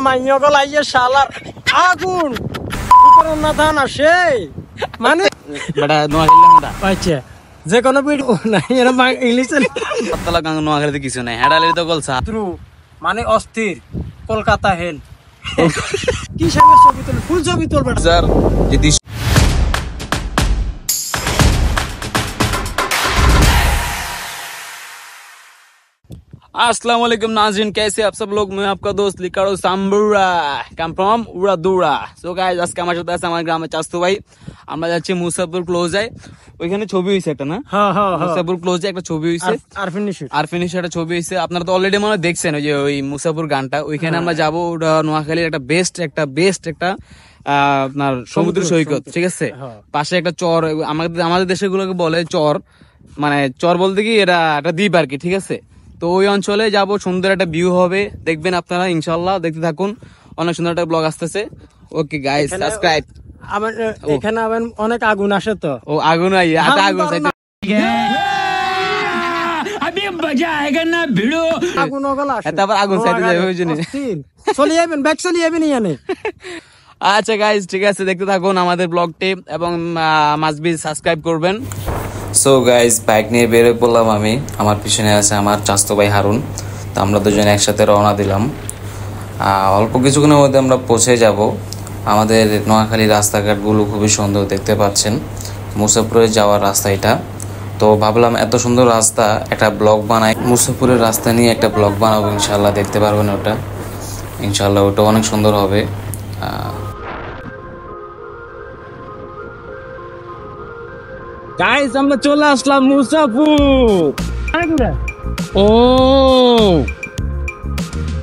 মাইয়া গল আইয়া শালার আগুন না ধান আসে মানে আচ্ছা যে কোনো ইংলিশে নোয়াখালীতে কিছু নাই হেডালি তো গলছা মানে অস্থির কলকাতা হেল কি সামনে ছবি তুল ফুল ছবি তুলবে স্যার যদি अस्सलाम वालेकुम नाज़रीन, कैसे आप सब लोग। मैं आपका दोस्त लिकाड़ो साम्बुरा कम फ्रॉम उड़ादुड़ा। सो गाइस আজকে আমার সাথে আছে আমার গ্রামে চাস্তু ভাই। আমরা যাচ্ছি মুসাফির ক্লোজে, ওইখানে ছবি হইছে একটা না। হ্যাঁ হ্যাঁ মুসাফির ক্লোজে একটা ছবি হইছে আর ফিনিশ একটা ছবি হইছে। আপনারা তো অলরেডি মনে দেখছেন ওই যে ওই মুসাফির গানটা, ওইখানে আমরা যাব। ওটা নোয়াখালীর একটা বেস্ট একটা আপনার সমুদ্র সৈকত, ঠিক আছে। পাশে একটা চর, আমাদের দেশের গুলোকে বলে চর, মানে চর বলতে কি এটা একটা দ্বীপ আর কি, ঠিক আছে। তো ওই অঞ্চলে যাব, সুন্দর একটা ভিউ হবে, দেখবেন আপনারা ইনশাআল্লাহ, দেখতে থাকুন। অনেক সুন্দর একটা ব্লগ আসতেছে। Okay guys, subscribe. এখানে আবার অনেক আগুন আসে তো। ও আগুন আগুন চাইতে अभी मजा आएगा ना भिड़ो আগুন ওগুলো আসে, তারপর আগুন চাইতে যাবে ওই জন্য চলে যাবেন, ব্যাক চলে যাবেন ইয়ানে। আচ্ছা গাইস, ঠিক আছে, দেখতে থাকুন আমাদের ব্লগটি এবং মাস্ট বি সাবস্ক্রাইব করবেন। সো গাইজ, বাইক নিয়ে বেরোয় পড়লাম আমি। আমার পিছনে আছে আমার চাচতো ভাই হারুন। তো আমরা দুজনে একসাথে রওনা দিলাম। অল্প কিছুক্ষণের মধ্যে আমরা পৌঁছে যাব। আমাদের নোয়াখালী রাস্তাঘাটগুলো খুবই সুন্দর, দেখতে পাচ্ছেন। মুসাফিরে যাওয়ার রাস্তা এটা। তো ভাবলাম এত সুন্দর রাস্তা, একটা ব্লগ বানাই, মুসাফিরের রাস্তা নিয়ে একটা ব্লগ বানাবো। ইনশাল্লাহ দেখতে পারবেন ওটা, ইনশাল্লাহ ওটা অনেক সুন্দর হবে। গাইস আমরা চলে আসলাম মুসাফির। ও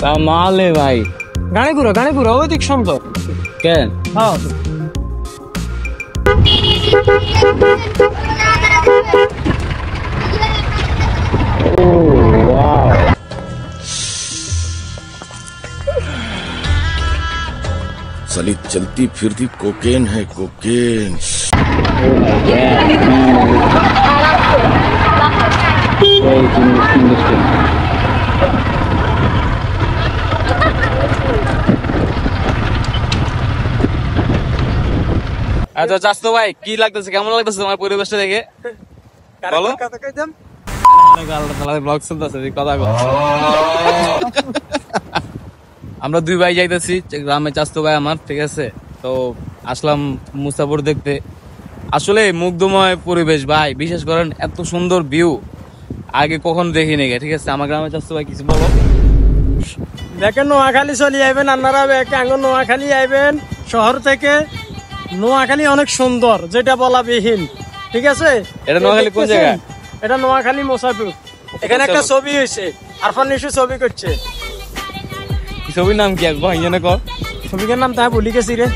কামালে ভাই, গাড়িপুরা অধিক সুন্দর কেন? হ্যাঁ साली चलती फिरती कोकेन है कोकेन। আচ্ছা চাচতো ভাই, কি লাগতেছে, কেমন লাগতেছে তোমার পরিবেশটা দেখে বলো। আমরা দুই ভাই যাইতেছি গ্রামে, চাচতো ভাই আমার, ঠিক আছে। তো আসলাম মুসাফির দেখতে। আসলে মুগ্ধময় পরিবেশ ভাই, বিশেষ করেন এত সুন্দর ভিউ আগে কখনো দেখিনি, ঠিক আছে। আমার গ্রামে চাচতো ভাই কিছু বলো। দেখেন নোয়াখালী চলে যাবেন আপনারা, নোয়াখালী আইবেন শহর থেকে। নোয়াখালী অনেক সুন্দর, যেটা বলা বিহীন, ঠিক আছে। এটা নোয়াখালী কোন জায়গা? এটা নোয়াখালী মুসাফির। এখানে একটা ছবি হয়েছে, আরফান নিশু ছবি করছে। ছবির নাম কি একবার ইয়ে কর? ছবিকার নাম তাই ভুলি গেছি রে।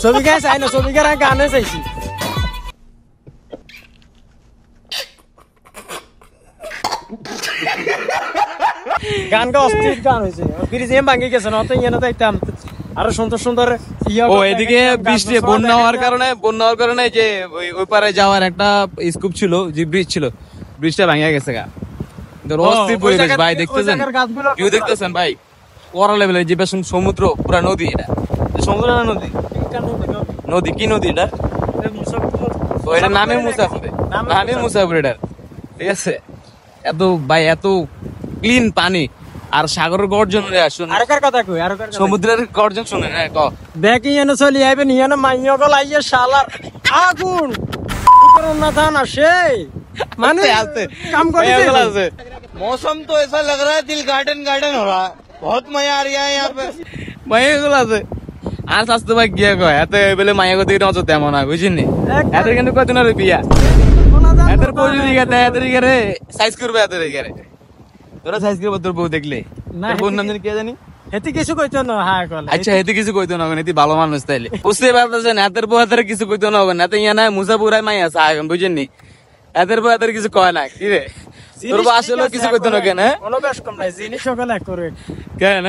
ছবিকার চাই না, ছবিকার গানে চাইছি। গান গা অস্থির গান হয়েছে, ব্রিজ ভাঙি গেছে না, তো ইয়ে যাইতাম আরো সুন্দর সুন্দর। ও এদিকে বৃষ্টি, বন্যা হওয়ার কারণে যে ওই পারে যাওয়ার একটা স্কুপ ছিল, যে ব্রিজ ছিল, ব্রিজটা ভাঙিয়া গেছে গা। অস্থির পরিবেশ ভাই, দেখতেছেন ভিউ, দেখতেছেন ভাই, ওরা লেভেলের যে সমুদ্র, পুরা নদী। এটা সমুদ্র না নদী? নদী। কি নদী এটা? এটা নামে মুসাফির এটা, ঠিক আছে। এত ভাই, এত ক্লিন পানি আর সাগরের গর্জন, সমুদ্রের গর্জন শুনে দেখ ইয়ানো চলে আইবেন, ইয়ানো মাইয়া গল আইয়া শালার আগুন না ধান আসে মানে কাম করে। मौसम तो ऐसा लग रहा है दिल गार्डन हो रहा है, बहुत मजा आ रहा है यहाँ पे। মাইয়া গুলো আছে। আর স্বাস্থ্য ভাই গিয়ে কয় এত বলে মাইয়া গতি নজর তেমন হয়, বুঝিনি। এদের কিন্তু কতদিন আর বিয়া, এদের পৌঁছে গেছে, এদের গেলে সাইজ করবে, এদের গেলে তোরা সাইজ করবে তোর বউ দেখলে। বোন নাম জানি কে জানি, হেতি কিছু কইতো না। হ্যাঁ আচ্ছা, হেতি কিছু কইতো না, হেতি ভালো মানুষ তাইলে বুঝতে পারতেছেন। এদের বউ এদের কিছু কইতো না, এত ইয়া নাই মুসাফির মাইয়া আছে, বুঝেননি। এদের বউ এদের কিছু কয় না, কি রে তোর বউ আসলে কিছু কইতো না কেন? বেশ কম নাই, জিনিস সকালে করে কেন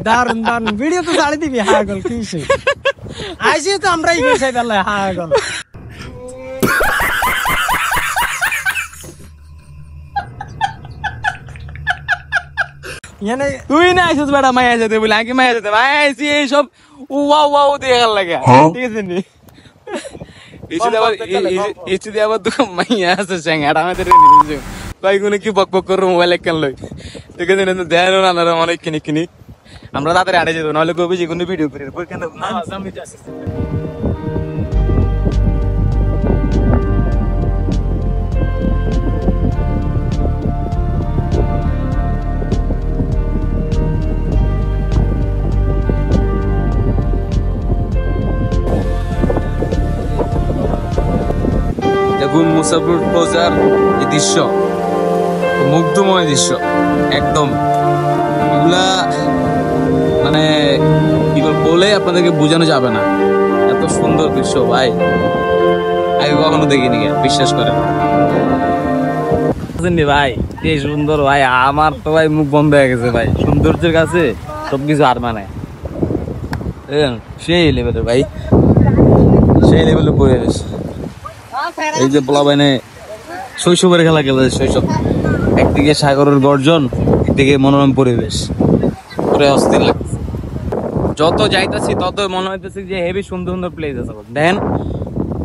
দারুন ভিডিও তো ছাড়ি দিবি। হ্যাঁ গল কি আইসি তো আমরা। হ্যাঁ গল এখানে তুই না আইছিস বেটা মায়া যেতে বলে আগে মায়া যেতে মায়া আইছি এইসব ওয়াও ওয়াও দিয়ে গেল লাগে ঠিক আছে নি ইস্তি আবার দুটো মাইয়া আছে স্যাঙ্গাটা আমাদের ভাই কোনে কি বক বক করে মোবাইল কেন লই ঠিক আছে না দেন না না অনেক কিনি আমরা তাড়াতাড়ি আড়ে যেত নাহলে কবি যে কোনো ভিডিও করে কেন না আমি যাচ্ছি দেখুন মুসাফির বাজার এই দৃশ্য মুগ্ধময় দৃশ্য একদম এগুলা মানে কি বলে আপনাদেরকে বোঝানো যাবে না এত সুন্দর দৃশ্য ভাই আগে কখনো দেখিনি বিশ্বাস করেন ভাই কি সুন্দর ভাই আমার তো ভাই মুখ বন্ধ হয়ে গেছে ভাই সৌন্দর্যের কাছে সবকিছু আর মানে সেই লেভেলের ভাই সেই লেভেলের পরিবেশ এই যে পোলাবাইনে শৈশবের খেলা খেলে শৈশব একদিকে সাগরের গর্জন একদিকে মনোরম পরিবেশ পুরো অস্থির লাগছে যত যাইতেছি তত মনে হইতেছে যে হেভি সুন্দর সুন্দর প্লেস আছে দেন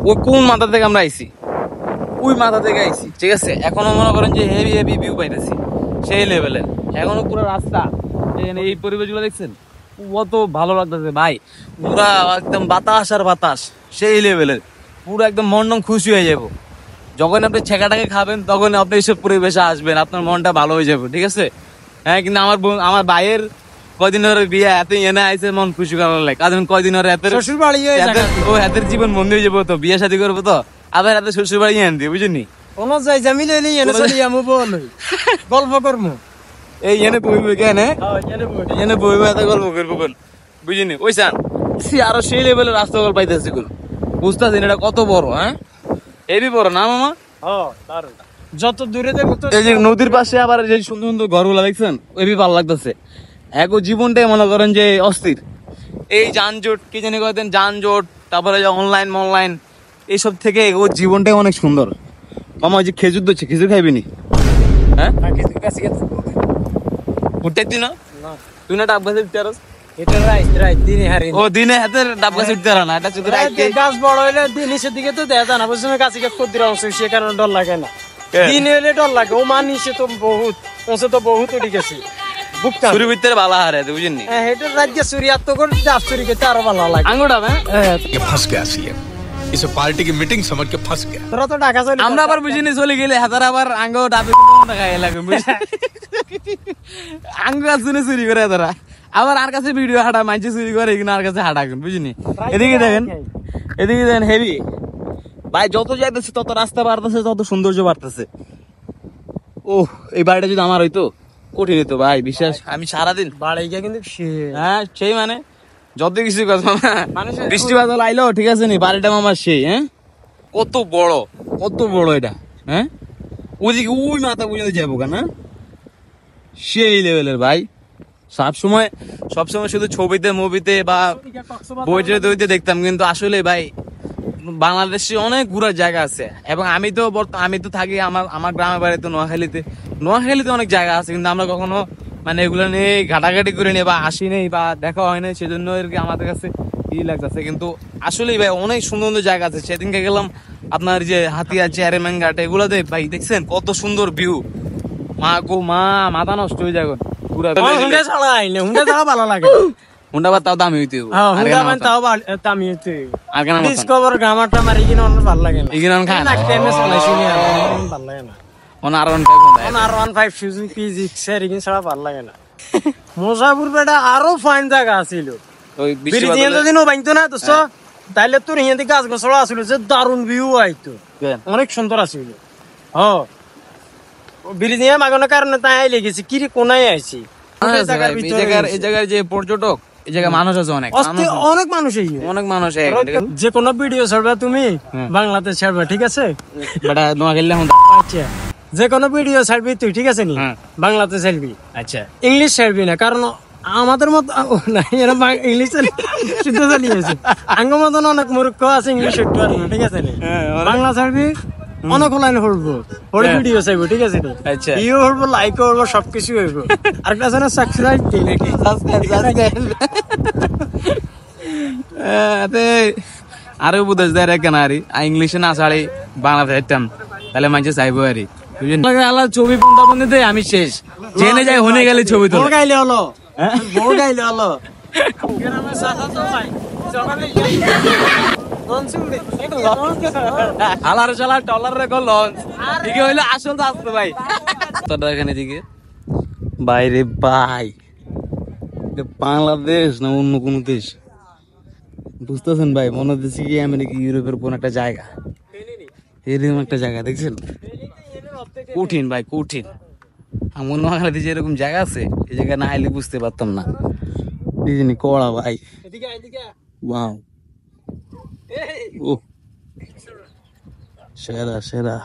ওই কোন মাথা থেকে আমরা আইছি ওই মাথা থেকে আইছি ঠিক আছে এখনো মনে করেন যে হেভি হেভি ভিউ পাইতেছি সেই লেভেলের এখনো পুরো রাস্তা এই পরিবেশগুলো দেখছেন কত ভালো লাগতেছে ভাই পুরা একদম বাতাস আর বাতাস সেই লেভেলের পুরো একদম মন খুশি হয়ে যাবো যখন আপনি ছেঁকাটাকে খাবেন তখন আপনি এইসব পরিবেশে আসবেন আপনার মনটা ভালো হয়ে যাবে ঠিক আছে হ্যাঁ কিন্তু আমার ভাইয়ের কয়দিন ধরে বিয়ে এত এনে আইসে মন খুশি করার লাগে কারণ কয়দিন ধরে শ্বশুর বাড়ি ও হাতের জীবন বন্ধ হয়ে যাবো তো বিয়ে শাদী করবো তো আবার হাতে শ্বশুর বাড়ি এনে দিয়ে বুঝলি কোনো যাই জামিলে এনে চলি আমু বল গল্প করবো এই এনে বইবে কেন এনে বইবে এত গল্প করবো কোন বুঝিনি ওই চান আরো সেই লেভেলের রাস্তা গল্প পাইতেছে কোন বুঝতেছেন এটা কত বড় হ্যাঁ এবি বড় না মামা যত দূরে দেখো এই যে নদীর পাশে আবার যে সুন্দর সুন্দর ঘরগুলা দেখছেন এবি ভালো লাগতেছে এক জীবনটাই মনে করেন যে অস্থির এই যানজট কি জানি কয়েন যানজট তারপরে যে অনলাইন এইসব থেকে ও জীবনটাই অনেক সুন্দর মামা ওই যে খেজুর দিচ্ছে খেজুর খাইবি হ্যাঁ উঠতে না তুই না ডাব গাছে উঠতে আরস এটা রাইট দিনে হারি ও দিনে হাতে ডাব গাছে উঠতে না এটা শুধু গাছ বড় হইলে নিচের দিকে তো দেখা যায় না বুঝছো গাছে ক্ষতির অংশ সে কারণে ডর লাগে না দিনে হইলে ডর লাগে ও মা নিচে তো বহুত ওসে তো বহুত উঠে গেছে বুকটা সুরি ভিতরে ভালো হারে বুঝিনি হ্যাঁ এটা রাজ্য সুরি আত্ম করে ডাব সুরি খেতে আরো ভালো লাগে আঙ্গুটা হ্যাঁ ये फंस गया सीएम इसे पार्टी की मीटिंग समझ के फंस गया তোরা তো ঢাকা চলে আমরা আবার বুঝিনি চলে গেলে হাজার আবার আঙ্গ ডাবে খাই লাগে আঙ্গ শুনে চুরি করে তারা আবার আর কাছে ভিডিও হাঁটা মাইছে চুরি করে এখানে আর কাছে হাঁটাবেন বুঝিনি এদিকে দেখেন হেভি ভাই যত যাইতেছে তত রাস্তা বাড়তেছে তত সৌন্দর্য বাড়তেছে ও এই বাড়িটা যদি আমার হইতো কঠিন হইতো ভাই বিশ্বাস আমি সারাদিন বাড়ি গিয়ে কিন্তু হ্যাঁ সেই মানে যত কিছু কথা বৃষ্টি বাদল আইলো ঠিক আছে নি বাড়িটা আমার সেই হ্যাঁ কত বড় এটা হ্যাঁ ওইদিকে ওই মাথা বুঝতে যাবো কেনা সেই লেভেলের ভাই সবসময় শুধু ছবিতে মুভিতে বা বইতে দেখতাম কিন্তু আসলে ভাই বাংলাদেশে অনেক ঘোরার জায়গা আছে এবং আমি তো থাকি আমার গ্রামের বাড়িতে নোয়াখালীতে অনেক জায়গা আছে কিন্তু আমরা কখনো মানে এগুলো নিয়ে ঘাটাঘাটি করে নিই বা আসি নেই বা দেখা হয় না সেজন্য আমাদের কাছে ই লাগতেছে কিন্তু আসলেই ভাই অনেক সুন্দর সুন্দর জায়গা আছে সেদিনকে গেলাম আপনার যে হাতিয়া চেয়ারম্যানঘাট এগুলোতে ভাই দেখছেন কত সুন্দর ভিউ মাথা নষ্ট হয়ে যায় পুরা হুন্ডা ছাড়া ভালো লাগে হুন্ডা বা তাও দামি হইতে তাও দামি হইতে ডিসকভার গামাটা মারি কিনা অন্য ভালো লাগে না এখানে খায় না ভালো লাগে না R15 সুজুকি পিজিক সেরিং ছাড়া ভালো লাগে না মুসাফির বেটা আরো ফাইন জায়গা আছিল ওই বিরিজিয়ান যদি নো বাইতো না দোস্ত তাইলে তোর হিয়াতে গাছ গোছড়া আছিল যে দারুণ ভিউ আইতো অনেক সুন্দর আছিল বিরিজিয়া মাগনের কারণে তাই আইলে গেছি কি কোনায় আইছি এই জায়গার যে পর্যটক এই জায়গায় মানুষ আছে অনেক মানুষ যে কোনো ভিডিও ছাড়বে তুমি বাংলাতে ছাড়বে ঠিক আছে বেটা নোয়াখালী আচ্ছা যে কোনো ভিডিও ছাড়বি তুই ঠিক আছে নি বাংলাতে ছাড়বি আচ্ছা ইংলিশ ছাড়বি না কারণ আমাদের মতো ইংলিশ শুদ্ধ চালিয়েছে আঙ্গ মতন অনেক মূর্খ আছে ইংলিশ একটু ঠিক আছে নি বাংলা ছাড়বি অনেক লাইন হরবো হরে ভিডিও চাইবো ঠিক আছে তো আচ্ছা। ভিডিও হরবো লাইক করবো সবকিছু হইব আর একটা আছে না সাবস্ক্রাইব দেই নাকি আরো বুঝাস দেয় রে কেন আরি ইংলিশে না ছাড়ি বাংলা ফেরতাম তাহলে মানুষ চাইবো আরি আল্লাহ ছবি বন্ধা বন্ধে আমি শেষ জেনে যাই হনে গেলে ছবি তো বড় গাইলে হলো বড় গাইলে হলো গ্রামের সাথে তো ভাই সকালে আলার চালা টলার রে গো লঞ্চ দিকে হইলো আসল তো আসতো ভাই তোর এখানে দিকে বাইরে ভাই এটা বাংলাদেশ না অন্য কোন দেশ বুঝতেছেন ভাই মনে হচ্ছে কি আমেরিকা ইউরোপের কোন একটা জায়গা এরকম একটা জায়গা দেখছেন কঠিন ভাই কঠিন আমার নোয়াখালীতে যে এরকম জায়গা আছে এই জায়গায় না আইলে বুঝতে পারতাম না এই জিনিস কড়া ভাই ওয়াও ও সেরা সেরা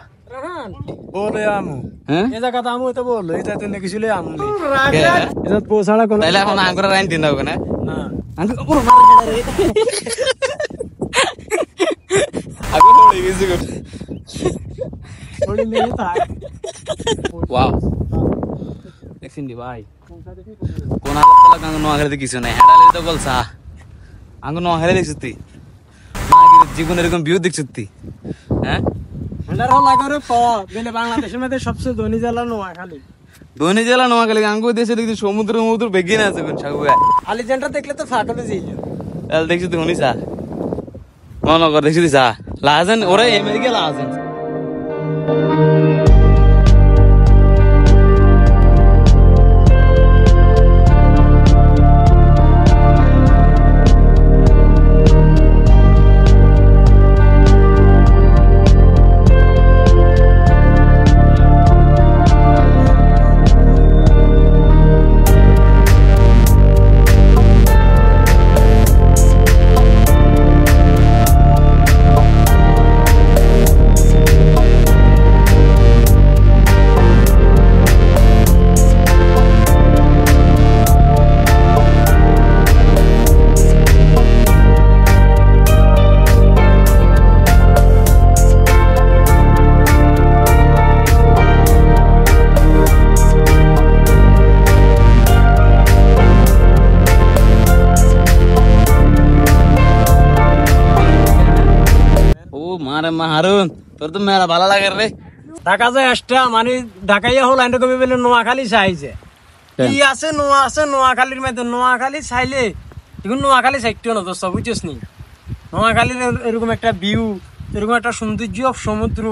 বলে আমু হ্যাঁ এই জায়গাতে আমু তো বললো এটা তো নাকি ছিল আমু এটা পৌঁছাড়া কোন তাহলে এখন আঙ্গুরা রাইন দিন হবে না না ওড়ি নিয়ে থাক ওয়াও দেখছেন দি ভাই কোন আলাদা কাঙ্গ নোয়াখালীতে কিছু নাই হেডালে তো বলছা আঙ্গ নোয়াখালী দেখছিস তুই জীবন এরকম ভিউ দেখছিস তুই হ্যাঁ এটার হল করে প বেলে বাংলাদেশের মধ্যে সবচেয়ে ধনী জেলা নোয়াখালী ধনী জেলা নোয়াখালী আঙ্গ দেশে দেখছি সমুদ্র সমুদ্র বেগিয়ে না আছে কোন সাগুয়া আলিজেন্ডা দেখলে তো ফাটলে যাইল তাহলে দেখছিস তুই হনি চা মহানগর দেখছিস চা লাজেন ওরা আমেরিকা লাজেন মারে মাহারুন তোর তো মেলা ভালো লাগে রে ঢাকা যায় আসটা মানে ঢাকাইয়া হল আইনটা কবি বলে নোয়াখালী চাইছে কি আছে নোয়াখালীর মধ্যে নোয়াখালী চাইলে এখন নোয়াখালী চাইতেও না তো সব বুঝছিস নি নোয়াখালীর এরকম একটা ভিউ এরকম একটা সৌন্দর্য সমুদ্র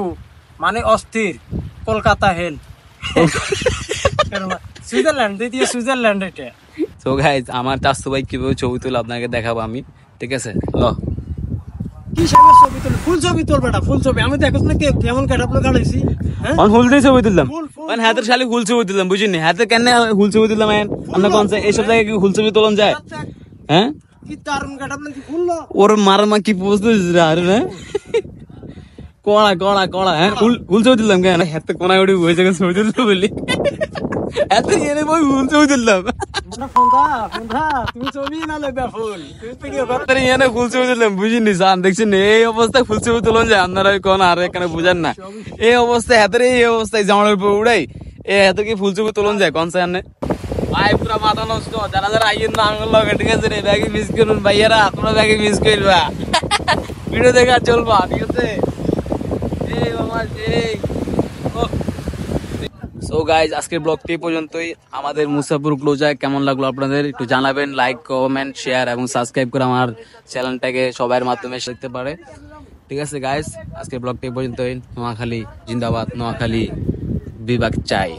মানে অস্থির কলকাতা হেল সুইজারল্যান্ড দ্বিতীয় সুইজারল্যান্ড এটা তো গাইজ আমার চাস্তু ভাই কিভাবে ছবি তুলে আপনাকে দেখাবো আমি ঠিক আছে ল কি সামনে ছবি তুল ফুল ছবি তুল বেটা ফুল ছবি আমি দেখছ না কেমন কাটাপলো কাটাইছি হ্যাঁ অন হুল দিয়ে ছবি তুললাম ফুল, ফুল, অন হাতের শালি হুল ছবি তুললাম বুঝিনি হাতে কেন হুল ছবি তুললাম আমরা কোন এইসব জায়গায় কি হুল ছবি তোলন যায় হ্যাঁ কি দারুণ কাটাপলো কি ফুল না ওর মার মা কি বুঝতে আরে না কড়া কড়া কড়া হ্যাঁ হুল ছবি তুললাম কেন হাতে কোনায় উঠে ওই জায়গায় ছবি তুলতে বলি হাতে এনে বই হুল ছবি তুললাম ফোনটা তুমি ছবি না লইবা ফুল তুমি ভিডিও কর তাড়াতাড়ি এনে ফুল ছবি তুললাম বুঝিনি জান দেখছেন এই অবস্থায় ফুল ছবি তুলন যায় আপনারা কোন আর এখানে বুঝেন না এই অবস্থায় হাতের এই অবস্থায় জামার উপর উড়াই এই হাতে কি ফুল ছবি তুলন যায় কোন সামনে ভাই পুরা মাথা নষ্ট যারা যারা আইয়েন না আঙুল লগে ঠিক আছে রে ব্যাগে মিস করুন ভাইয়ারা তোমরা ব্যাগে মিস করবা ভিডিও দেখা চলবা ঠিক আছে এই বাবা এই সো গাইজ আজকের ব্লগটি পর্যন্তই আমাদের মুসাফির ক্লোজায় কেমন লাগলো আপনাদের একটু জানাবেন লাইক কমেন্ট শেয়ার এবং সাবস্ক্রাইব করে আমার চ্যানেলটাকে সবার মাধ্যমে দেখতে পারে ঠিক আছে গাইজ আজকের ব্লগটি পর্যন্তই নোয়াখালী জিন্দাবাদ নোয়াখালী বিভাগ চাই